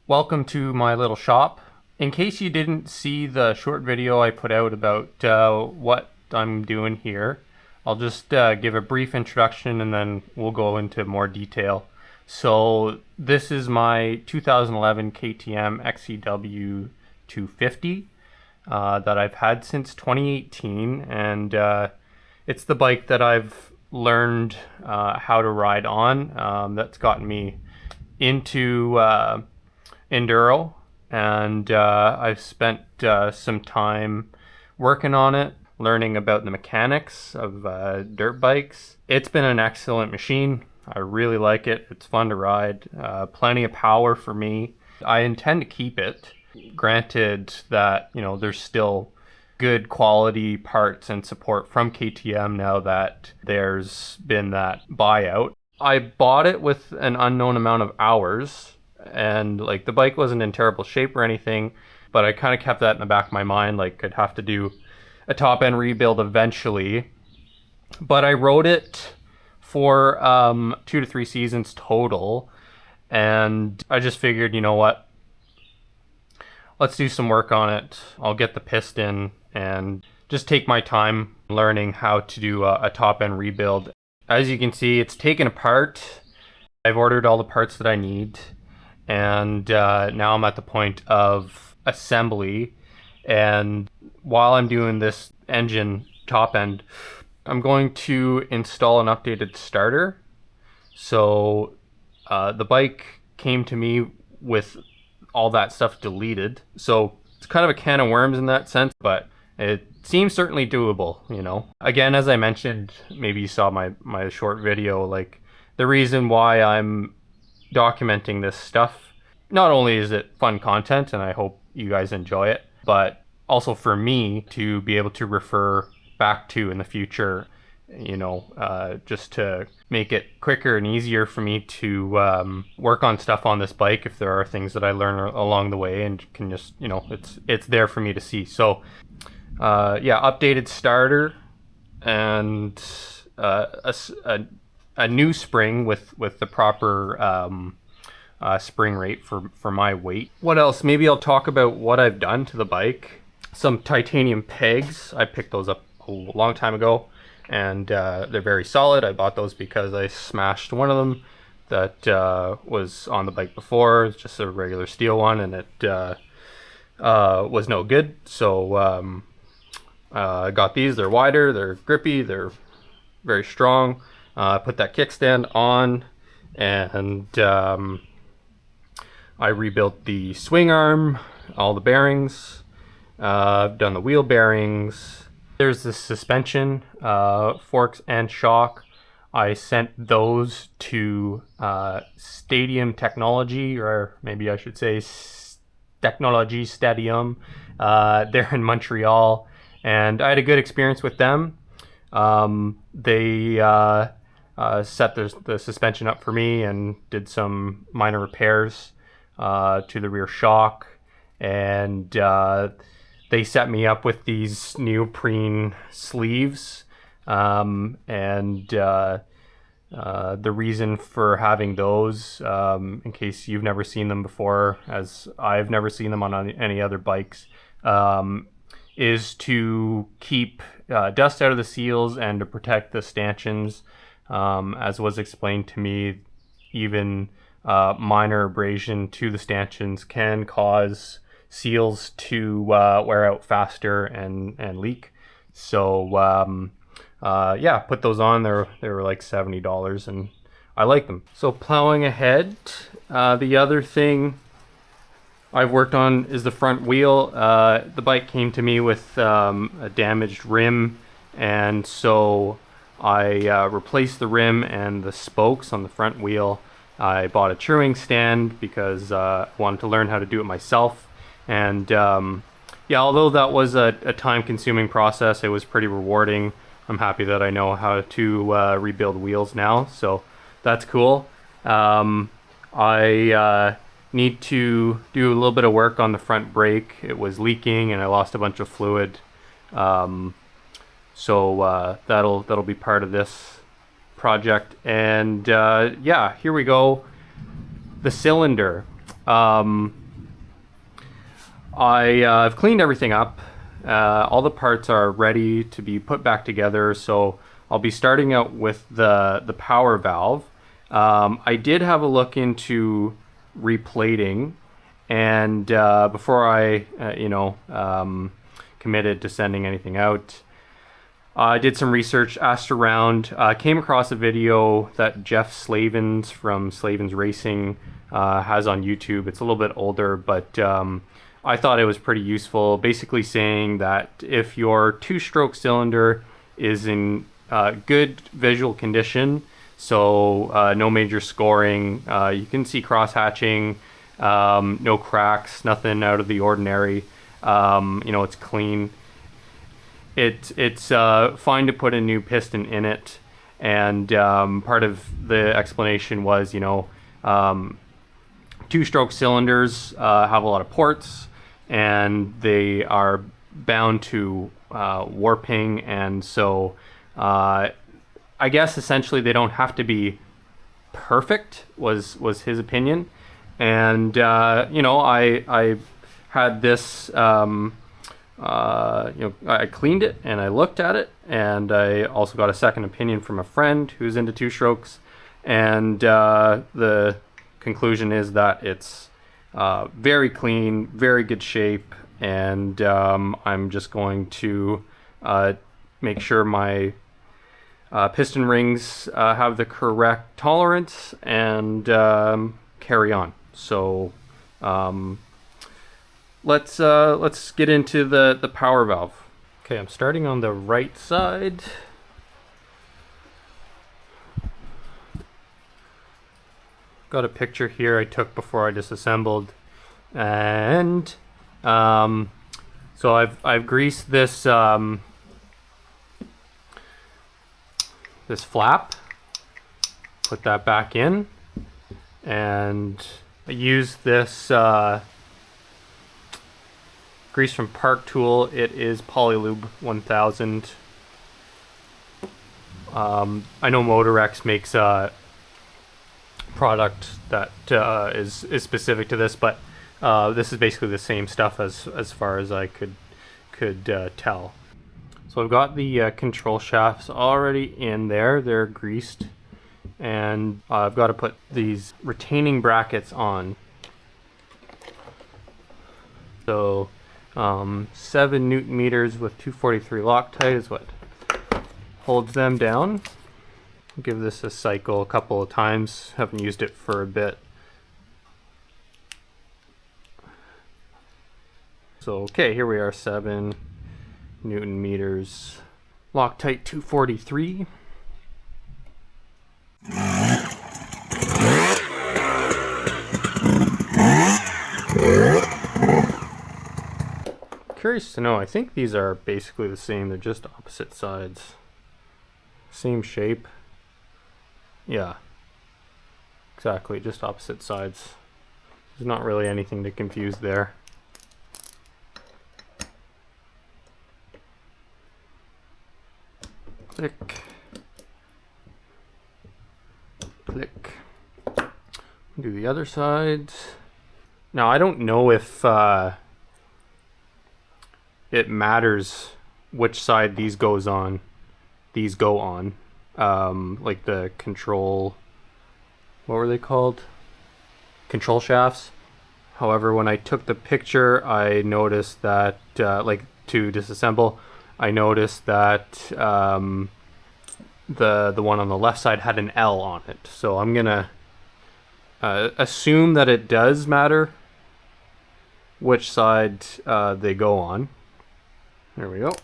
Welcome to my little shop. In case you didn't see the short video I put out about what I'm doing here, I'll just give a brief introduction and then we'll go into more detail. So this is my 2011 KTM XEW 250 that I've had since 2018, and it's the bike that I've learned how to ride on. That's gotten me into enduro, and I've spent some time working on it, learning about the mechanics of dirt bikes. It's been an excellent machine. I really like it. It's fun to ride, plenty of power for me. I intend to keep it, granted that, you know, there's still good quality parts and support from KTM now that there's been that buyout. I bought it with an unknown amount of hours, and like the bike wasn't in terrible shape or anything, but I kind of kept that in the back of my mind, like I'd have to do a top end rebuild eventually. But I rode it for 2 to 3 seasons total, and I just figured, you know what, let's do some work on it. I'll get the piston and just take my time learning how to do a top end rebuild. As you can see, it's taken apart. I've ordered all the parts that I need, and now I'm at the point of assembly. And while I'm doing this engine top end, I'm going to install an updated starter. So the bike came to me with all that stuff deleted, so it's kind of a can of worms in that sense, but it seems certainly doable, you know. Again, as I mentioned, maybe you saw my short video, like the reason why I'm documenting this stuff, not only is it fun content and I hope you guys enjoy it, but also for me to be able to refer back to in the future, you know, just to make it quicker and easier for me to work on stuff on this bike if there are things that I learn along the way, and can just, you know, it's there for me to see. So yeah, updated starter and a new spring with the proper spring rate for my weight. What else? Maybe I'll talk about what I've done to the bike. Some titanium pegs. I picked those up a long time ago, and they're very solid. I bought those because I smashed one of them that was on the bike before. It's just a regular steel one, and it was no good. So I got these. They're wider, they're grippy, they're very strong. I put that kickstand on, and I rebuilt the swing arm, all the bearings. I've done the wheel bearings. There's the suspension, forks and shock. I sent those to Stadium Technology, or maybe I should say Technology Stadium. They're in Montreal, and I had a good experience with them. They set the suspension up for me and did some minor repairs to the rear shock, and they set me up with these neoprene sleeves, and the reason for having those, in case you've never seen them before, as I've never seen them on any other bikes, is to keep dust out of the seals and to protect the stanchions. As was explained to me, even minor abrasion to the stanchions can cause seals to wear out faster and leak. So yeah, put those on. They were like $70, and I like them. So plowing ahead, the other thing I've worked on is the front wheel. The bike came to me with a damaged rim, and so I replaced the rim and the spokes on the front wheel. I bought a truing stand because I wanted to learn how to do it myself. And yeah, although that was a time-consuming process, it was pretty rewarding. I'm happy that I know how to rebuild wheels now, so that's cool. I need to do a little bit of work on the front brake. It was leaking and I lost a bunch of fluid. So that'll be part of this project. And yeah, here we go. The cylinder. I've cleaned everything up. All the parts are ready to be put back together, so I'll be starting out with the power valve. I did have a look into replating, and before I committed to sending anything out, I did some research, asked around, came across a video that Jeff Slavens from Slavens Racing has on YouTube. It's a little bit older, but I thought it was pretty useful, basically saying that if your two-stroke cylinder is in good visual condition, so no major scoring, you can see cross-hatching, no cracks, nothing out of the ordinary, it's clean. It's fine to put a new piston in it, and part of the explanation was, two-stroke cylinders have a lot of ports, and they are bound to warping, and so I guess essentially they don't have to be perfect, was his opinion. And I had this I cleaned it and I looked at it, and I also got a second opinion from a friend who's into two strokes, and the conclusion is that it's very clean, very good shape, and I'm just going to make sure my piston rings have the correct tolerance and carry on. So let's get into the power valve. Okay, I'm starting on the right side. Got a picture here I took before I disassembled, and so I've greased this this flap, put that back in, and I used this grease from Park Tool. It is Polylube 1000. I know Motorex makes a product that is specific to this, but this is basically the same stuff as far as I could tell. So I've got the control shafts already in there. They're greased, and I've got to put these retaining brackets on. So 7 Newton meters with 243 Loctite is what holds them down. Give this a cycle a couple of times. Haven't used it for a bit. So okay, here we are, 7 Newton meters. Loctite 243. Curious to know, I think these are basically the same, they're just opposite sides. Same shape. Yeah, exactly, just opposite sides. There's not really anything to confuse there. Click. Click. Do the other sides. Now I don't know if it matters which side these go on. Like the control, what were they called? Control shafts. However, when I took the picture, I noticed that, like to disassemble, I noticed that the one on the left side had an L on it. So I'm gonna assume that it does matter which side they go on. There we go.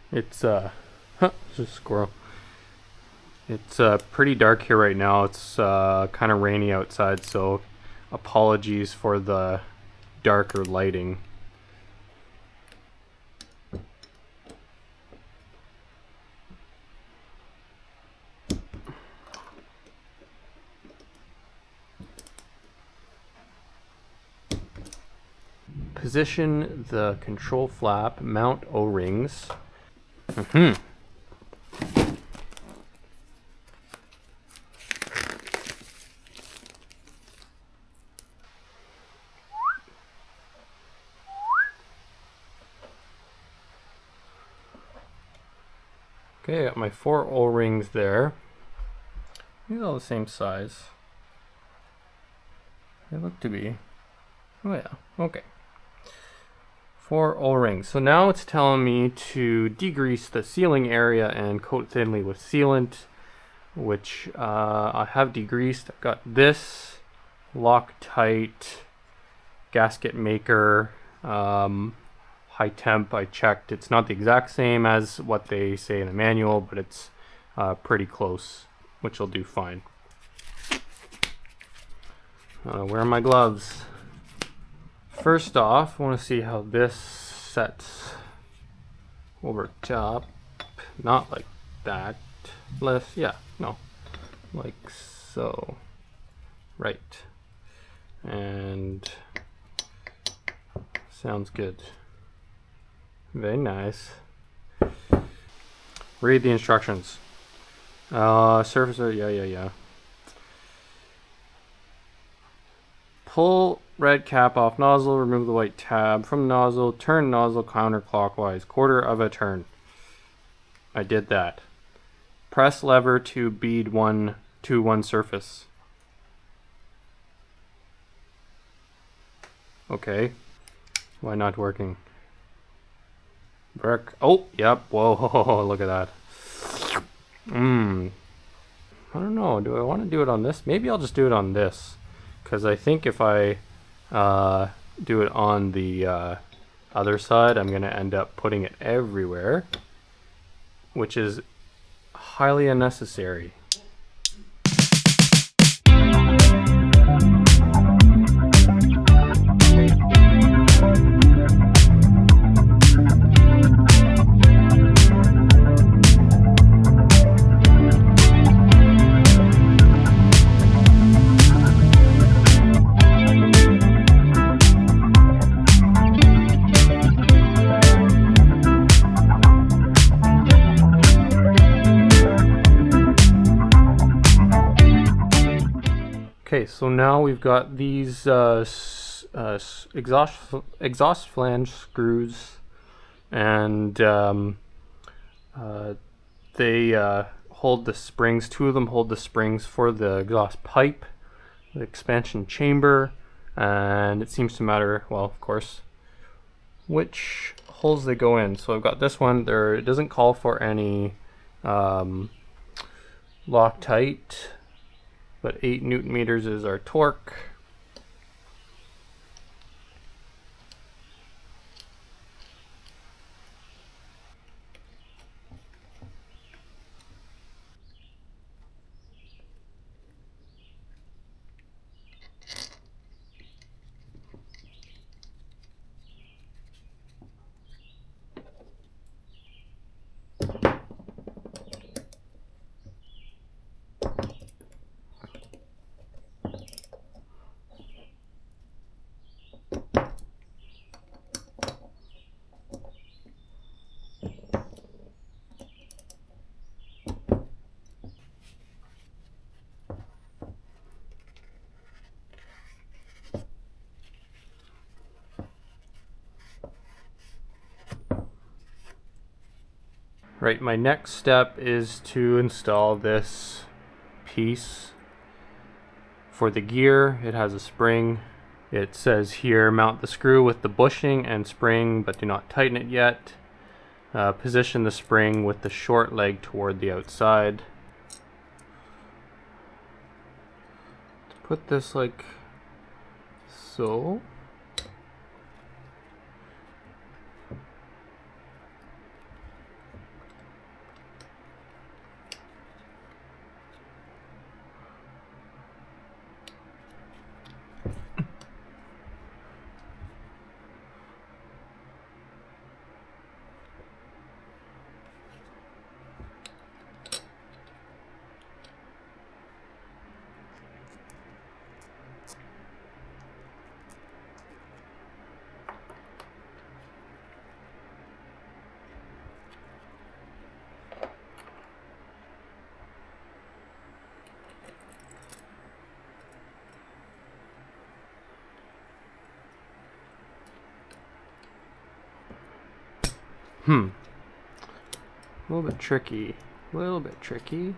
It's it's a squirrel. It's pretty dark here right now. It's kind of rainy outside, so apologies for the darker lighting. Position the control flap, mount O-rings. Mm-hmm. Okay, I got my 4 O-rings there. These are all the same size. They look to be. Oh yeah, okay. 4 O-rings. So now it's telling me to degrease the sealing area and coat thinly with sealant, which I have degreased. I've got this Loctite gasket maker, high temp. I checked. It's not the exact same as what they say in the manual, but it's pretty close, which will do fine. Where are my gloves? First off, I want to see how this sets over top. Not like that. Yeah, no. Like so. Right. And sounds good. Very nice. Read the instructions. Surface, yeah. Pull red cap off nozzle, remove the white tab from nozzle, turn nozzle counterclockwise, quarter of a turn. I did that. Press lever to bead one surface. Okay. Why not working? Brick. Oh, yep. Whoa, look at that. I don't know. Do I want to do it on this? Maybe I'll just do it on this. Because I think if I do it on the other side, I'm going to end up putting it everywhere, which is highly unnecessary. Okay, so now we've got these exhaust flange screws, and they hold the springs. 2 of them hold the springs for the exhaust pipe, the expansion chamber, and it seems to matter, well, of course, which holes they go in. So I've got this one there. It doesn't call for any Loctite, but 8 Newton meters is our torque. Right, my next step is to install this piece. For the gear, it has a spring. It says here, mount the screw with the bushing and spring, but do not tighten it yet. Position the spring with the short leg toward the outside. Put this like so. A little bit tricky. A little bit tricky.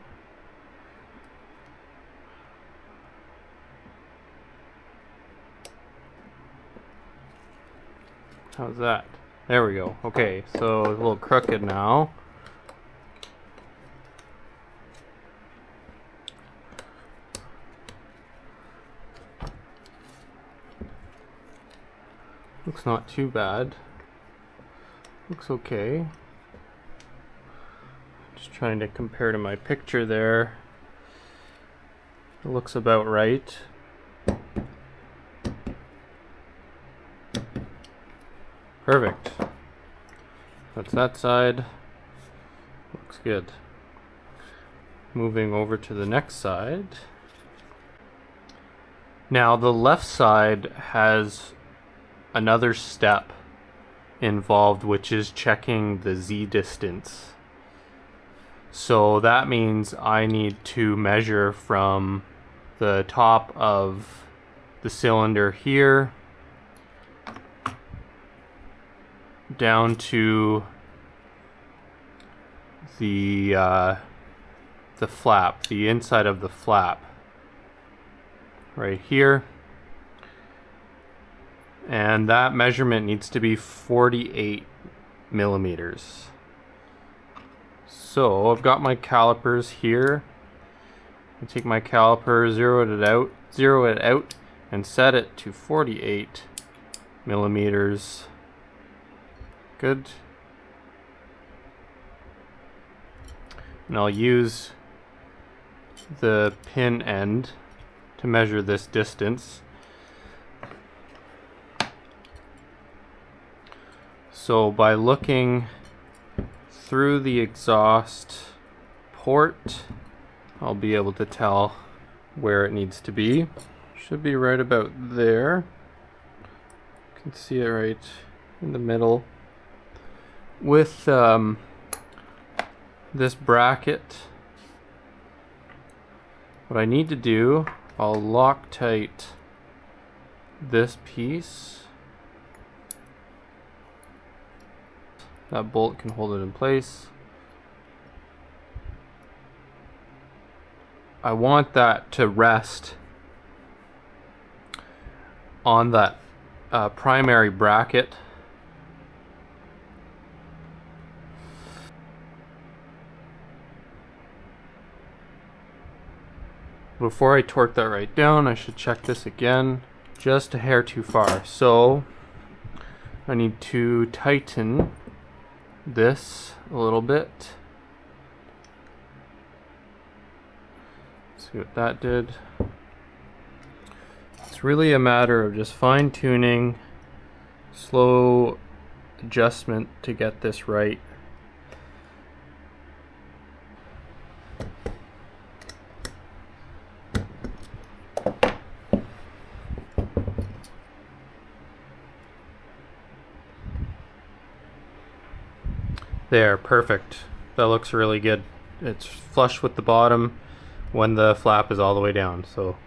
How's that? There we go. Okay, so it's a little crooked now. Looks not too bad. Looks okay. Just trying to compare to my picture there. It looks about right. Perfect. That's that side. Looks good. Moving over to the next side. Now the left side has another step involved, which is checking the Z distance. So that means I need to measure from the top of the cylinder here down to the flap, the inside of the flap right here. And that measurement needs to be 48 millimeters. So I've got my calipers here. I take my caliper, zero it out, and set it to 48 millimeters. Good. And I'll use the pin end to measure this distance. So by looking through the exhaust port, I'll be able to tell where it needs to be. Should be right about there. You can see it right in the middle. With this bracket, what I need to do, I'll Loctite this piece. That bolt can hold it in place. I want that to rest on that primary bracket. Before I torque that right down, I should check this again. Just a hair too far. So I need to tighten this a little bit. See what that did. It's really a matter of just fine-tuning, slow adjustment to get this right. There, perfect. That looks really good. It's flush with the bottom when the flap is all the way down. So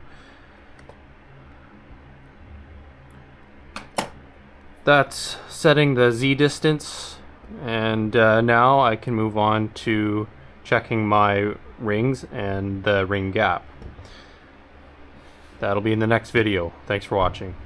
that's setting the Z distance, and now I can move on to checking my rings and the ring gap. That'll be in the next video. Thanks for watching.